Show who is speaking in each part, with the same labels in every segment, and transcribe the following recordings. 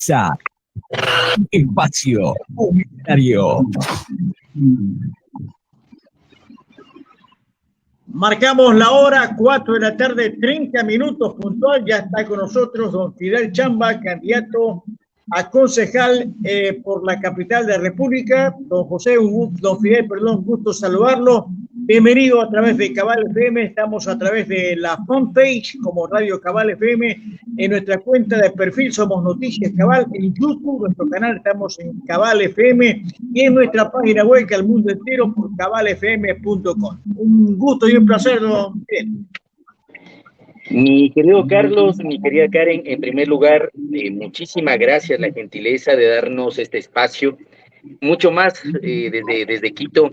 Speaker 1: Sa Espacio Publicitario.
Speaker 2: Marcamos la hora, 4 de la tarde, 30 minutos puntual. Ya está con nosotros don Fidel Chamba, candidato a concejal por la capital de la República. Don Fidel, perdón, gusto saludarlo. Bienvenido a través de Cabal FM. Estamos a través de la fanpage como Radio Cabal FM. En nuestra cuenta de perfil somos Noticias Cabal. En YouTube, nuestro canal, estamos en Cabal FM. Y en nuestra página web, que al mundo entero, por cabalfm.com. Un gusto y un placer, don Fidel.
Speaker 3: Mi querido Carlos, mi querida Karen, en primer lugar, muchísimas gracias la gentileza de darnos este espacio. Mucho más desde Quito,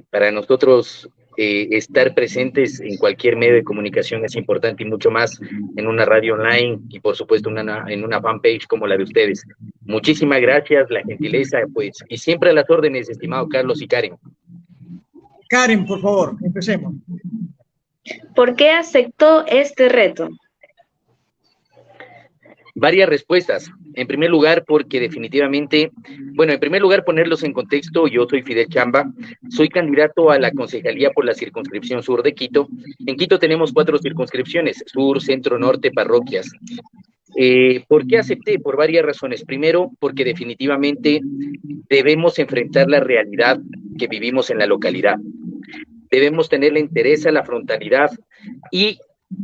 Speaker 3: para nosotros estar presentes en cualquier medio de comunicación es importante, y mucho más en una radio online y por supuesto en una fanpage como la de ustedes. Muchísimas gracias, la gentileza, pues, y siempre a las órdenes, estimado Carlos y Karen.
Speaker 2: Karen, por favor, empecemos.
Speaker 4: ¿Por qué aceptó este reto?
Speaker 3: Varias respuestas. En primer lugar, porque definitivamente, bueno, en primer lugar, ponerlos en contexto, yo soy Fidel Chamba, soy candidato a la concejalía por la circunscripción sur de Quito. En Quito tenemos 4 circunscripciones, sur, centro, norte, parroquias. ¿Por qué acepté? Por varias razones. Primero, porque definitivamente debemos enfrentar la realidad que vivimos en la localidad. Debemos tener la entereza, la frontalidad y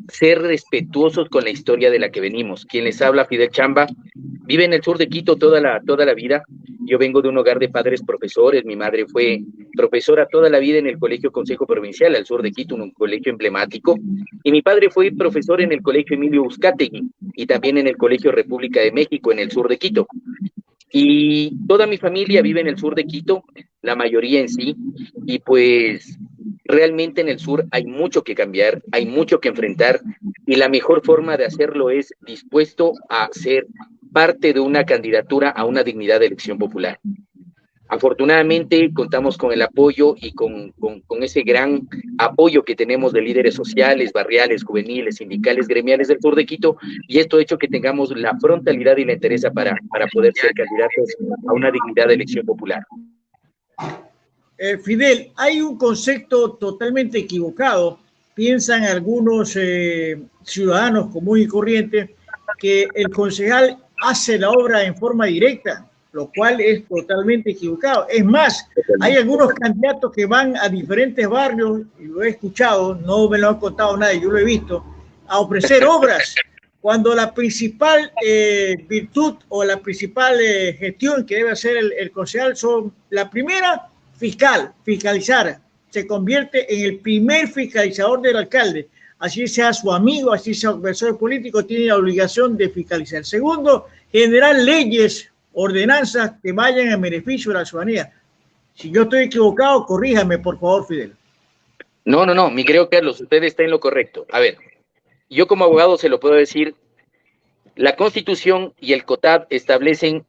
Speaker 3: ser respetuosos con la historia de la que venimos. Quien les habla, Fidel Chamba, vive en el sur de Quito toda la vida. Yo vengo de un hogar de padres profesores. Mi madre fue profesora toda la vida en el Colegio Consejo Provincial al sur de Quito, un colegio emblemático, y mi padre fue profesor en el Colegio Emilio Uzcategui y también en el Colegio República de México en el sur de Quito. Y toda mi familia vive en el sur de Quito, la mayoría en sí, y pues realmente en el sur hay mucho que cambiar, hay mucho que enfrentar, y la mejor forma de hacerlo es dispuesto a ser parte de una candidatura a una dignidad de elección popular. Afortunadamente contamos con el apoyo y con ese gran apoyo que tenemos de líderes sociales, barriales, juveniles, sindicales, gremiales del sur de Quito, y esto ha hecho que tengamos la frontalidad y la entereza para poder ser candidatos a una dignidad de elección popular.
Speaker 2: Fidel, hay un concepto totalmente equivocado. Piensan algunos ciudadanos comunes y corrientes que el concejal hace la obra en forma directa, lo cual es totalmente equivocado. Es más, hay algunos candidatos que van a diferentes barrios, y lo he escuchado, no me lo han contado nadie, yo lo he visto, a ofrecer obras, cuando la principal virtud o la principal gestión que debe hacer el concejal son, la primera, fiscalizar, se convierte en el primer fiscalizador del alcalde, así sea su amigo, así sea un adversario político, tiene la obligación de fiscalizar. Segundo, generar leyes, ordenanzas que vayan en beneficio de la ciudadanía. Si yo estoy equivocado, corríjame, por favor, Fidel.
Speaker 3: No, mi querido Carlos, usted está en lo correcto. A ver, yo como abogado se lo puedo decir, la Constitución y el COTAD establecen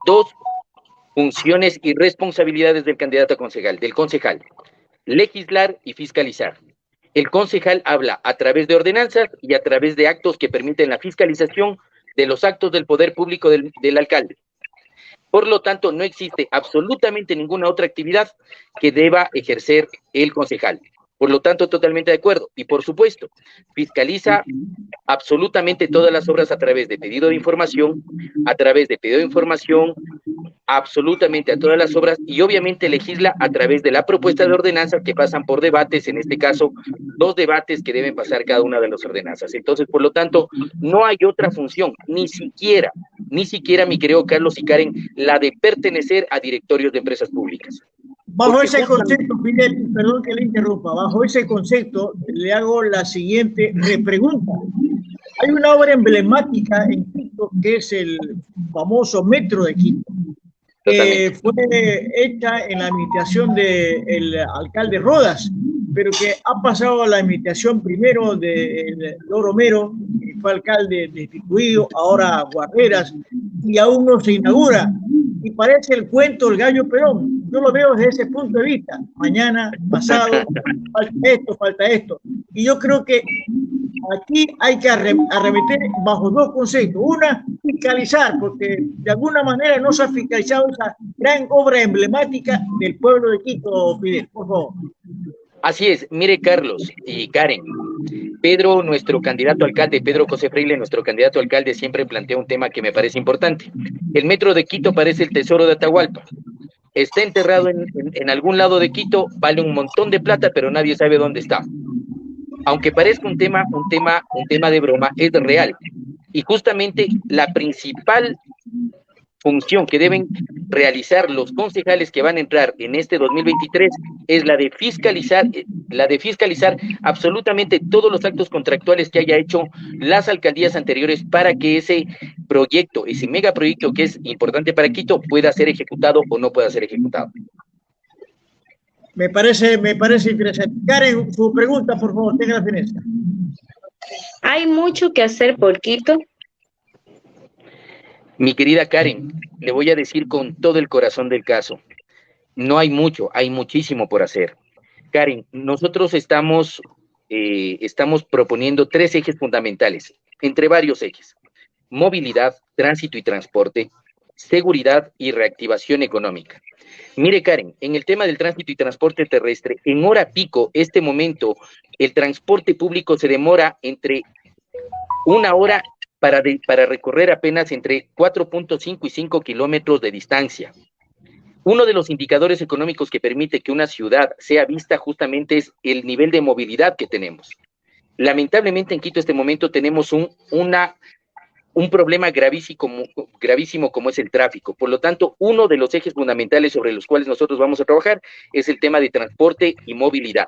Speaker 3: 2 funciones y responsabilidades del candidato a concejal, del concejal: legislar y fiscalizar. El concejal habla a través de ordenanzas y a través de actos que permiten la fiscalización de los actos del poder público del alcalde. Por lo tanto, no existe absolutamente ninguna otra actividad que deba ejercer el concejal. Por lo tanto, totalmente de acuerdo. Y por supuesto, fiscaliza absolutamente todas las obras a través de pedido de información, absolutamente a todas las obras, y obviamente legisla a través de la propuesta de ordenanzas que pasan por debates, en este caso 2 debates que deben pasar cada una de las ordenanzas. Entonces, por lo tanto, no hay otra función, ni siquiera, mi querido Carlos y Karen, la de pertenecer a directorios de empresas públicas.
Speaker 2: Bajo ese concepto, Fidel, perdón que le interrumpa, bajo ese concepto le hago la siguiente pregunta. Hay una obra emblemática en Quito que es el famoso Metro de Quito, que fue hecha en la administración del alcalde Rodas, pero que ha pasado a la administración primero de Romero, que fue alcalde destituido, ahora Guarderas, y aún no se inaugura. Y parece el cuento del gallo Perón. Yo lo veo desde ese punto de vista. Mañana, pasado, falta esto. Y yo creo que aquí hay que arremeter bajo dos conceptos. Una, fiscalizar, porque de alguna manera no se ha fiscalizado esa gran obra emblemática del pueblo de Quito, Fidel, por favor.
Speaker 3: Así es, mire Carlos y Karen, Pedro, nuestro candidato a alcalde, Pedro José Freile, nuestro candidato a alcalde, siempre plantea un tema que me parece importante. El metro de Quito parece el tesoro de Atahualpa. Está enterrado en algún lado de Quito, vale un montón de plata, pero nadie sabe dónde está. Aunque parezca un tema de broma, es real. Y justamente la principal función que deben realizar los concejales que van a entrar en este 2023 es la de fiscalizar absolutamente todos los actos contractuales que haya hecho las alcaldías anteriores para que ese proyecto, ese megaproyecto que es importante para Quito, pueda ser ejecutado o no pueda ser ejecutado.
Speaker 2: Me parece interesante. Karen, su pregunta, por favor, tenga la finestra.
Speaker 4: ¿Hay mucho que hacer por Quito?
Speaker 3: Mi querida Karen, le voy a decir con todo el corazón del caso, no hay mucho, hay muchísimo por hacer. Karen, nosotros estamos proponiendo 3 ejes fundamentales, entre varios ejes: movilidad, tránsito y transporte, seguridad y reactivación económica. Mire, Karen, en el tema del tránsito y transporte terrestre, en hora pico, este momento, el transporte público se demora entre 1 hora para recorrer apenas entre 4.5 y 5 kilómetros de distancia. Uno de los indicadores económicos que permite que una ciudad sea vista justamente es el nivel de movilidad que tenemos. Lamentablemente en Quito en este momento tenemos un problema gravísimo como es el tráfico. Por lo tanto, uno de los ejes fundamentales sobre los cuales nosotros vamos a trabajar es el tema de transporte y movilidad.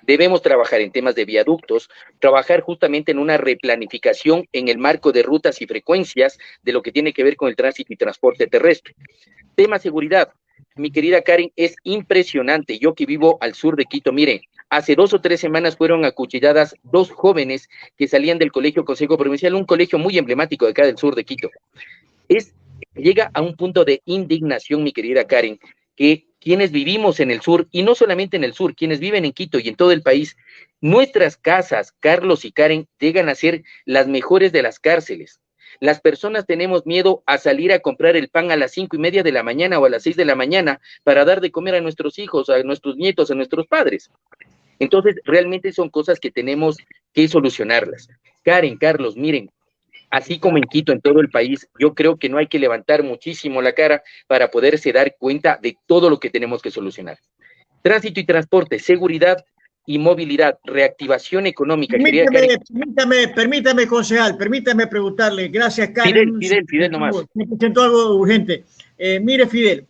Speaker 3: Debemos trabajar en temas de viaductos, trabajar justamente en una replanificación en el marco de rutas y frecuencias de lo que tiene que ver con el tránsito y transporte terrestre. Tema seguridad. Mi querida Karen, es impresionante. Yo que vivo al sur de Quito, mire, hace 2 o 3 semanas fueron acuchilladas 2 jóvenes que salían del Colegio Consejo Provincial, un colegio muy emblemático de acá del sur de Quito. Llega a un punto de indignación, mi querida Karen, que quienes vivimos en el sur, y no solamente en el sur, quienes viven en Quito y en todo el país, nuestras casas, Carlos y Karen, llegan a ser las mejores de las cárceles. Las personas tenemos miedo a salir a comprar el pan a las 5:30 de la mañana o a las 6 de la mañana para dar de comer a nuestros hijos, a nuestros nietos, a nuestros padres. Entonces, realmente son cosas que tenemos que solucionarlas. Karen, Carlos, miren, así como en Quito, en todo el país, yo creo que no hay que levantar muchísimo la cara para poderse dar cuenta de todo lo que tenemos que solucionar. Tránsito y transporte, seguridad y movilidad, reactivación económica.
Speaker 2: Permítame, concejal, permítame preguntarle. Gracias, Karen.
Speaker 3: Fidel nomás.
Speaker 2: Me presentó algo urgente. Mire, Fidel,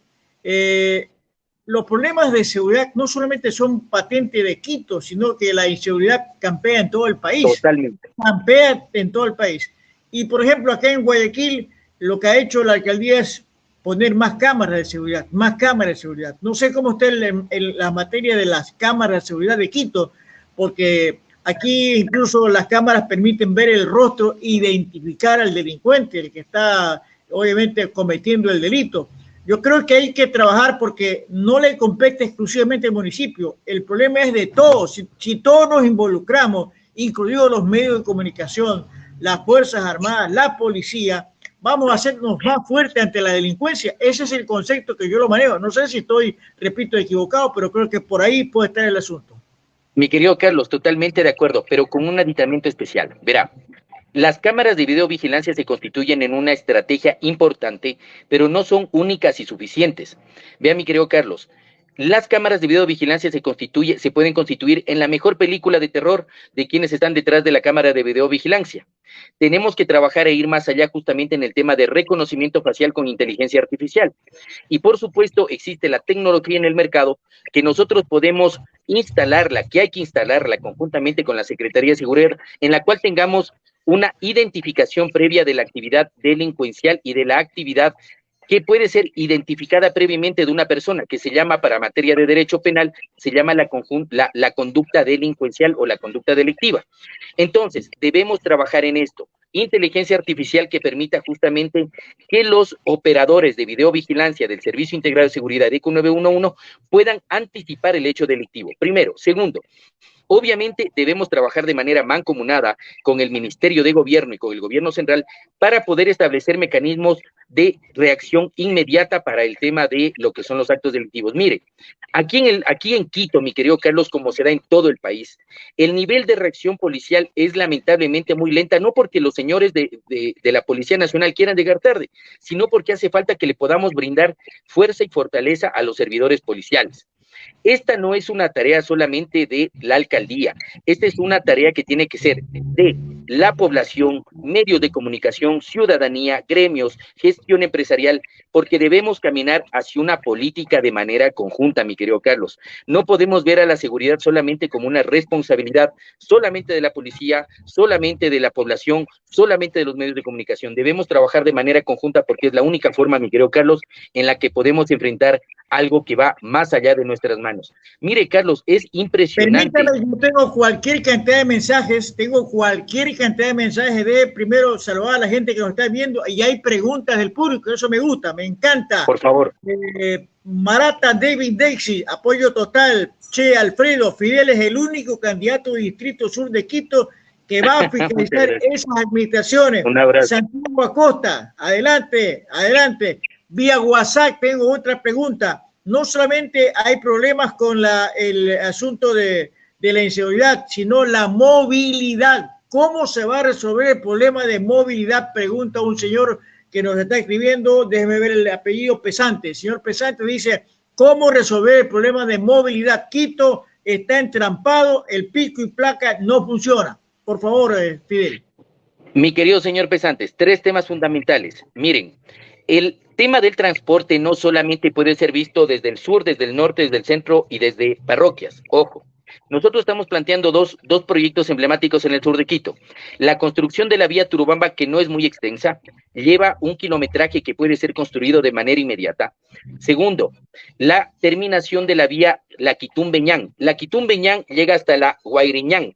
Speaker 2: los problemas de seguridad no solamente son patentes de Quito, sino que la inseguridad campea en todo el país.
Speaker 3: Totalmente.
Speaker 2: Campea en todo el país. Y, por ejemplo, acá en Guayaquil, lo que ha hecho la alcaldía es poner más cámaras de seguridad, más cámaras de seguridad. No sé cómo está en la materia de las cámaras de seguridad de Quito, porque aquí incluso las cámaras permiten ver el rostro, identificar al delincuente, el que está obviamente cometiendo el delito. Yo creo que hay que trabajar porque no le compete exclusivamente al municipio. El problema es de todos. Si todos nos involucramos, incluidos los medios de comunicación, las Fuerzas Armadas, la policía, vamos a hacernos más fuertes ante la delincuencia. Ese es el concepto que yo lo manejo. No sé si estoy, repito, equivocado, pero creo que por ahí puede estar el asunto.
Speaker 3: Mi querido Carlos, totalmente de acuerdo, pero con un aditamento especial. Verá, las cámaras de videovigilancia se constituyen en una estrategia importante, pero no son únicas y suficientes. Vea, mi querido Carlos, las cámaras de videovigilancia se pueden constituir en la mejor película de terror de quienes están detrás de la cámara de videovigilancia. Tenemos que trabajar e ir más allá justamente en el tema de reconocimiento facial con inteligencia artificial. Y por supuesto existe la tecnología en el mercado que nosotros podemos instalarla, que hay que instalarla conjuntamente con la Secretaría de Seguridad, en la cual tengamos una identificación previa de la actividad delincuencial y de la actividad que puede ser identificada previamente de una persona, que se llama, para materia de derecho penal, se llama la conducta delincuencial o la conducta delictiva. Entonces, debemos trabajar en esto. Inteligencia artificial que permita justamente que los operadores de videovigilancia del Servicio Integrado de Seguridad ECO 911 puedan anticipar el hecho delictivo. Primero. Segundo, Obviamente debemos trabajar de manera mancomunada con el Ministerio de Gobierno y con el Gobierno Central para poder establecer mecanismos de reacción inmediata para el tema de lo que son los actos delictivos. Mire, aquí en Quito, mi querido Carlos, como se da en todo el país, el nivel de reacción policial es lamentablemente muy lenta, no porque los señores de la Policía Nacional quieran llegar tarde, sino porque hace falta que le podamos brindar fuerza y fortaleza a los servidores policiales. Esta no es una tarea solamente de la alcaldía, esta es una tarea que tiene que ser de la población, medios de comunicación, ciudadanía, gremios, gestión empresarial, porque debemos caminar hacia una política de manera conjunta, mi querido Carlos. No podemos ver a la seguridad solamente como una responsabilidad solamente de la policía, solamente de la población, solamente de los medios de comunicación. Debemos trabajar de manera conjunta porque es la única forma, mi querido Carlos, en la que podemos enfrentar algo que va más allá de nuestras manos. Mire, Carlos, es impresionante.
Speaker 2: Permítame, yo tengo cualquier cantidad de mensajes, de primero saludar a la gente que nos está viendo y hay preguntas del público, eso me gusta, me encanta.
Speaker 3: Por favor.
Speaker 2: Marata David Dexy, apoyo total. Che Alfredo, Fidel es el único candidato del Distrito Sur de Quito que va a fiscalizar esas administraciones.
Speaker 3: Un abrazo.
Speaker 2: Santiago Acosta, adelante, adelante. Vía WhatsApp tengo otra pregunta. No solamente hay problemas con el asunto de la inseguridad, sino la movilidad. ¿Cómo se va a resolver el problema de movilidad? Pregunta un señor que nos está escribiendo. Déjeme ver el apellido Pesante. El señor Pesante dice, ¿cómo resolver el problema de movilidad? Quito está entrampado, el pico y placa no funciona. Por favor, Fidel.
Speaker 3: Mi querido señor Pesantes, 3 temas fundamentales. Miren, el tema del transporte no solamente puede ser visto desde el sur, desde el norte, desde el centro y desde parroquias. Ojo, nosotros estamos planteando dos proyectos emblemáticos en el sur de Quito. La construcción de la vía Turubamba, que no es muy extensa, lleva un kilometraje que puede ser construido de manera inmediata. Segundo, la terminación de la vía La Quitumbeñán. La Quitumbeñán llega hasta la Guairiñán.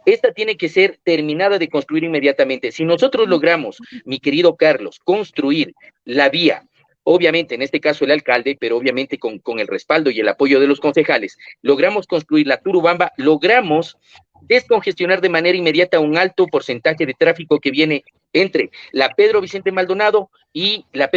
Speaker 3: Esta tiene que ser terminada de construir inmediatamente. Si nosotros logramos, mi querido Carlos, construir la vía, obviamente, en este caso el alcalde, pero obviamente con el respaldo y el apoyo de los concejales, logramos construir la Turubamba, logramos descongestionar de manera inmediata un alto porcentaje de tráfico que viene entre la Pedro Vicente Maldonado y la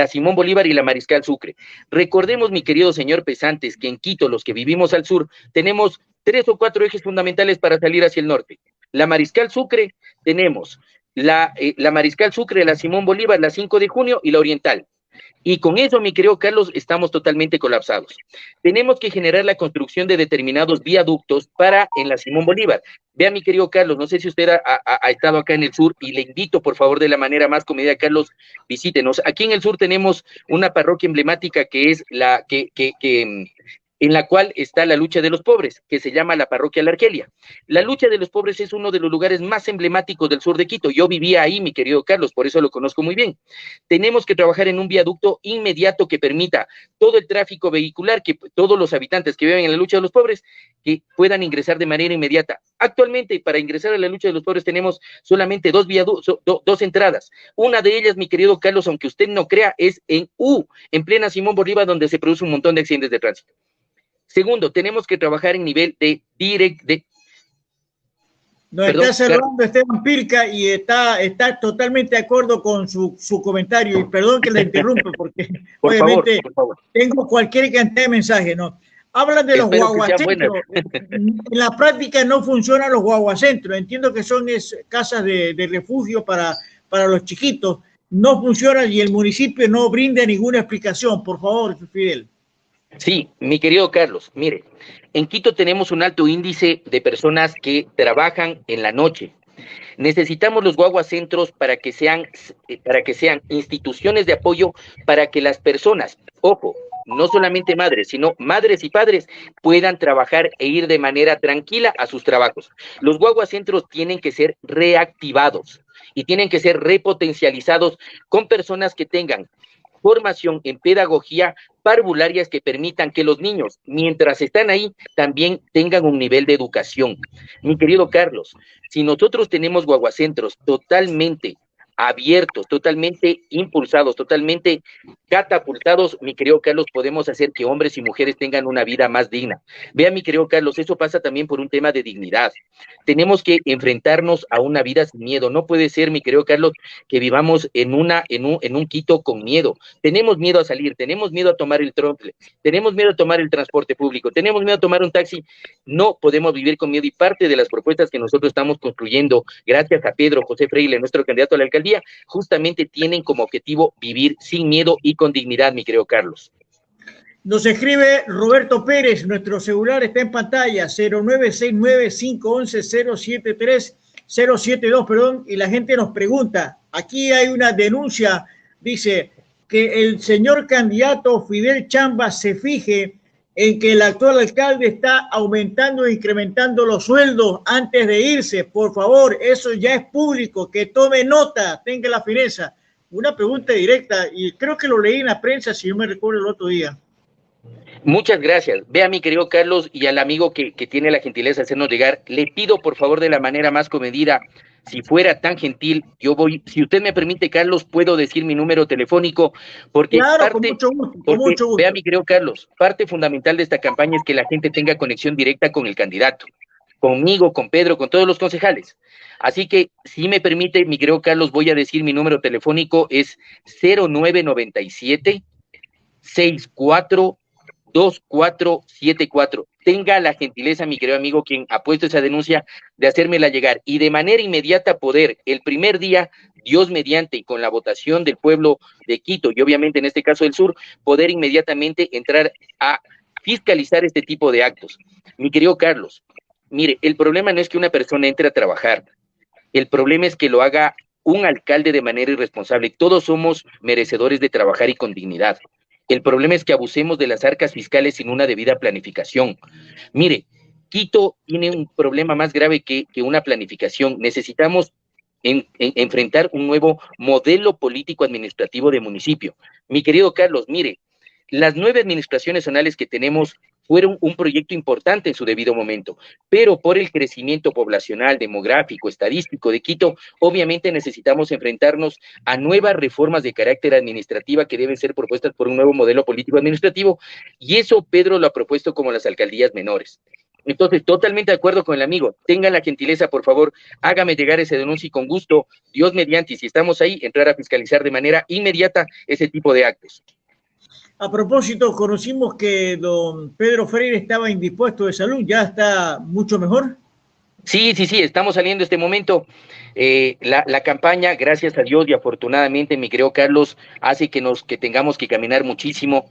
Speaker 3: Simón Bolívar y la Mariscal Sucre. Recordemos, mi querido señor Pesantes, que en Quito, los que vivimos al sur, tenemos 3 o 4 ejes fundamentales para salir hacia el norte. La Mariscal Sucre, tenemos la Mariscal Sucre, la Simón Bolívar, la 5 de junio y la Oriental. Y con eso, mi querido Carlos, estamos totalmente colapsados. Tenemos que generar la construcción de determinados viaductos en la Simón Bolívar. Vea, mi querido Carlos, no sé si usted ha estado acá en el sur y le invito, por favor, de la manera más comedida, Carlos, visítenos. Aquí en el sur tenemos una parroquia emblemática que es en la cual está la lucha de los pobres, que se llama la parroquia La Argelia. La lucha de los pobres es uno de los lugares más emblemáticos del sur de Quito. Yo vivía ahí, mi querido Carlos, por eso lo conozco muy bien. Tenemos que trabajar en un viaducto inmediato que permita todo el tráfico vehicular, que todos los habitantes que viven en la lucha de los pobres, que puedan ingresar de manera inmediata. Actualmente, para ingresar a la lucha de los pobres tenemos solamente 2 entradas. Una de ellas, mi querido Carlos, aunque usted no crea, es en plena Simón Bolívar, donde se produce un montón de accidentes de tránsito. Segundo, tenemos que trabajar en nivel
Speaker 2: Nos está cerrando Esteban Pirca y está totalmente de acuerdo con su comentario. Y perdón que le interrumpa porque obviamente
Speaker 3: por favor.
Speaker 2: Tengo cualquier cantidad de mensajes, ¿no? Hablan de los guaguacentros. En la práctica no funcionan los guaguacentros. Entiendo que son casas de refugio para los chiquitos. No funcionan y el municipio no brinda ninguna explicación. Por favor, Fidel.
Speaker 3: Sí, mi querido Carlos, mire, en Quito tenemos un alto índice de personas que trabajan en la noche. Necesitamos los guaguacentros para que sean instituciones de apoyo para que las personas, ojo, no solamente madres, sino madres y padres puedan trabajar e ir de manera tranquila a sus trabajos. Los guaguacentros tienen que ser reactivados y tienen que ser repotencializados con personas que tengan formación en pedagogía, parvularias que permitan que los niños, mientras están ahí, también tengan un nivel de educación. Mi querido Carlos, si nosotros tenemos guaguacentros totalmente abiertos, totalmente impulsados, totalmente catapultados, mi querido Carlos, podemos hacer que hombres y mujeres tengan una vida más digna. Vea, mi querido Carlos, eso pasa también por un tema de dignidad. Tenemos que enfrentarnos a una vida sin miedo. No puede ser, mi querido Carlos, que vivamos en un Quito con miedo. Tenemos miedo a salir, tenemos miedo a tomar el troncle, tenemos miedo a tomar el transporte público, tenemos miedo a tomar un taxi. No podemos vivir con miedo, y parte de las propuestas que nosotros estamos construyendo, gracias a Pedro José Freile, nuestro candidato a la alcaldía, justamente tienen como objetivo vivir sin miedo y con dignidad, mi querido Carlos.
Speaker 2: Nos escribe Roberto Pérez, nuestro celular está en pantalla, 0969-511-072, perdón, y la gente nos pregunta, aquí hay una denuncia, dice, que el señor candidato Fidel Chamba se fije en que el actual alcalde está aumentando e incrementando los sueldos antes de irse. Por favor, eso ya es público, que tome nota, tenga la fineza. Una pregunta directa, y creo que lo leí en la prensa, si no me recuerdo, el otro día.
Speaker 3: Muchas gracias. Vea, mi querido Carlos, y al amigo que tiene la gentileza de hacernos llegar, le pido por favor de la manera más comedida, si fuera tan gentil, yo voy, si usted me permite, Carlos, puedo decir mi número telefónico, porque
Speaker 2: claro, con mucho gusto.
Speaker 3: Vea, mi querido Carlos, parte fundamental de esta campaña es que la gente tenga conexión directa con el candidato, conmigo, con Pedro, con todos los concejales. Así que, si me permite, mi querido Carlos, voy a decir mi número telefónico, es 0997 64 2474. Tenga la gentileza, mi querido amigo, quien ha puesto esa denuncia, de hacérmela llegar y de manera inmediata poder, el primer día, Dios mediante, y con la votación del pueblo de Quito y obviamente en este caso del sur, poder inmediatamente entrar a fiscalizar este tipo de actos. Mi querido Carlos, mire, el problema no es que una persona entre a trabajar, el problema es que lo haga un alcalde de manera irresponsable. Todos somos merecedores de trabajar y con dignidad. El problema es que abusemos de las arcas fiscales sin una debida planificación. Mire, Quito tiene un problema más grave que una planificación. Necesitamos enfrentar un nuevo modelo político-administrativo de municipio. Mi querido Carlos, mire, las 9 administraciones zonales que tenemos fueron un proyecto importante en su debido momento, pero por el crecimiento poblacional, demográfico, estadístico de Quito, obviamente necesitamos enfrentarnos a nuevas reformas de carácter administrativa que deben ser propuestas por un nuevo modelo político-administrativo, y eso Pedro lo ha propuesto como las alcaldías menores. Entonces, totalmente de acuerdo con el amigo, tengan la gentileza, por favor, hágame llegar ese denuncio y con gusto, Dios mediante, y si estamos ahí, entrar a fiscalizar de manera inmediata ese tipo de actos.
Speaker 2: A propósito, conocimos que don Pedro Freire estaba indispuesto de salud, ¿ya está mucho mejor?
Speaker 3: Sí, estamos saliendo este momento. La campaña, gracias a Dios y afortunadamente, mi querido Carlos, hace que tengamos que caminar muchísimo,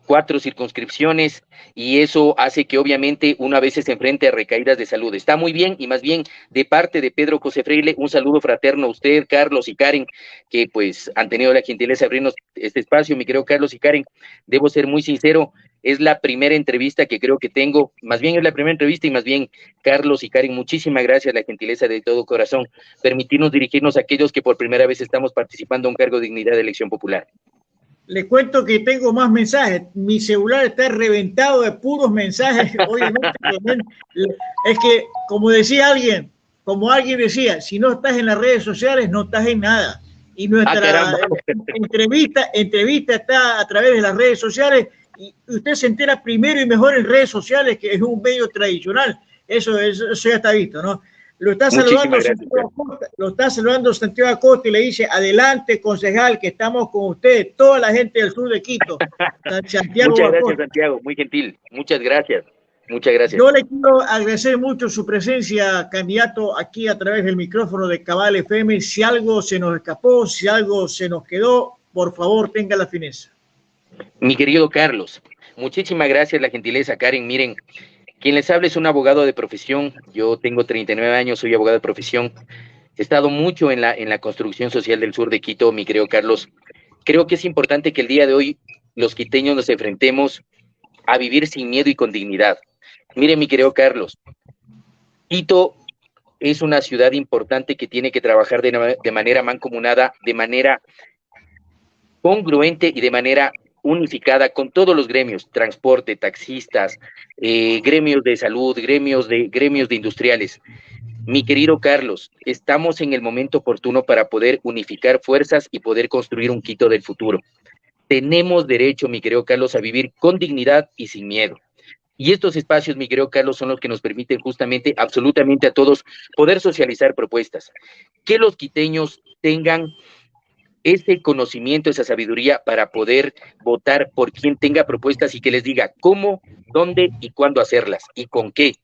Speaker 3: 4 circunscripciones, y eso hace que obviamente uno a veces se enfrente a recaídas de salud. Está muy bien, y más bien de parte de Pedro José Freire, un saludo fraterno a usted, Carlos y Karen, que pues han tenido la gentileza de abrirnos este espacio. Mi querido Carlos y Karen, debo ser muy sincero, es la primera entrevista que creo que tengo, más bien es la primera entrevista, y más bien, Carlos y Karen, muchísimas gracias, la gentileza de todo corazón, permitirnos dirigirnos a aquellos que por primera vez estamos participando en un cargo de dignidad de elección popular.
Speaker 2: Le cuento que tengo más mensajes, mi celular está reventado de puros mensajes, obviamente, es que, como alguien decía, si no estás en las redes sociales, no estás en nada, y nuestra entrevista está a través de las redes sociales, y usted se entera primero y mejor en redes sociales, que es un medio tradicional. Eso ya está visto, ¿no? Lo está saludando Santiago Acosta y le dice, adelante, concejal, que estamos con usted, toda la gente del sur de Quito.
Speaker 3: Santiago muchas gracias, Acosta. Santiago, muy gentil. Muchas gracias. Muchas gracias.
Speaker 2: Yo le quiero agradecer mucho su presencia, candidato, aquí a través del micrófono de Cabal FM. Si algo se nos escapó, si algo se nos quedó, por favor, tenga la fineza.
Speaker 3: Mi querido Carlos, muchísimas gracias, la gentileza, Karen. Miren, quien les habla es un abogado de profesión. Yo tengo 39 años, soy abogado de profesión. He estado mucho en la construcción social del sur de Quito, mi querido Carlos. Creo que es importante que el día de hoy los quiteños nos enfrentemos a vivir sin miedo y con dignidad. Miren, mi querido Carlos, Quito es una ciudad importante que tiene que trabajar de manera mancomunada, de manera congruente y de manera unificada con todos los gremios, transporte, taxistas, gremios de salud, gremios de industriales. Mi querido Carlos, estamos en el momento oportuno para poder unificar fuerzas y poder construir un Quito del futuro. Tenemos derecho, mi querido Carlos, a vivir con dignidad y sin miedo. Y estos espacios, mi querido Carlos, son los que nos permiten justamente, absolutamente a todos, poder socializar propuestas. Que los quiteños tengan ese conocimiento, esa sabiduría para poder votar por quien tenga propuestas y que les diga cómo, dónde y cuándo hacerlas y con qué.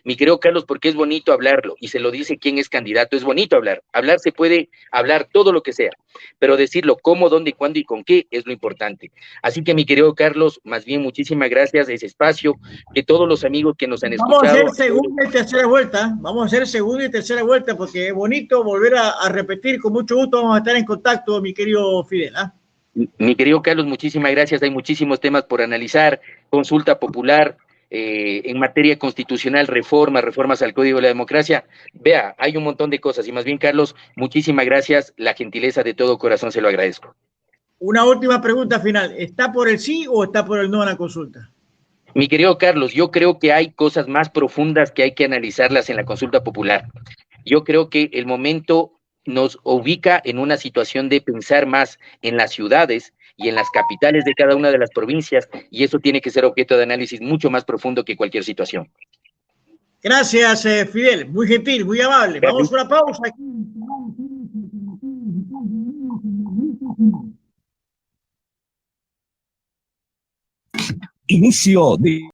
Speaker 3: Mi querido Carlos, porque es bonito hablarlo y se lo dice quien es candidato, es bonito hablar. Hablar se puede hablar todo lo que sea, pero decirlo cómo, dónde, cuándo y con qué es lo importante. Así que mi querido Carlos, más bien muchísimas gracias a ese espacio, que todos los amigos que nos han
Speaker 2: Vamos a
Speaker 3: escuchado.
Speaker 2: hacer segunda y tercera vuelta. Vamos a hacer segunda y tercera vuelta porque es bonito volver a repetir. Con mucho gusto vamos a estar en contacto, mi querido Fidel.
Speaker 3: Mi querido Carlos, muchísimas gracias. Hay muchísimos temas por analizar. Consulta popular en materia constitucional, reformas al Código de la Democracia. Vea, hay un montón de cosas. Y más bien, Carlos, muchísimas gracias. La gentileza de todo corazón se lo agradezco.
Speaker 2: Una última pregunta final. ¿Está por el sí o está por el no en la consulta?
Speaker 3: Mi querido Carlos, yo creo que hay cosas más profundas que hay que analizarlas en la consulta popular. Yo creo que el momento nos ubica en una situación de pensar más en las ciudades y en las capitales de cada una de las provincias, y eso tiene que ser objeto de análisis mucho más profundo que cualquier situación.
Speaker 2: Gracias, Fidel. Muy gentil, muy amable. Vamos a una pausa.
Speaker 1: Inicio de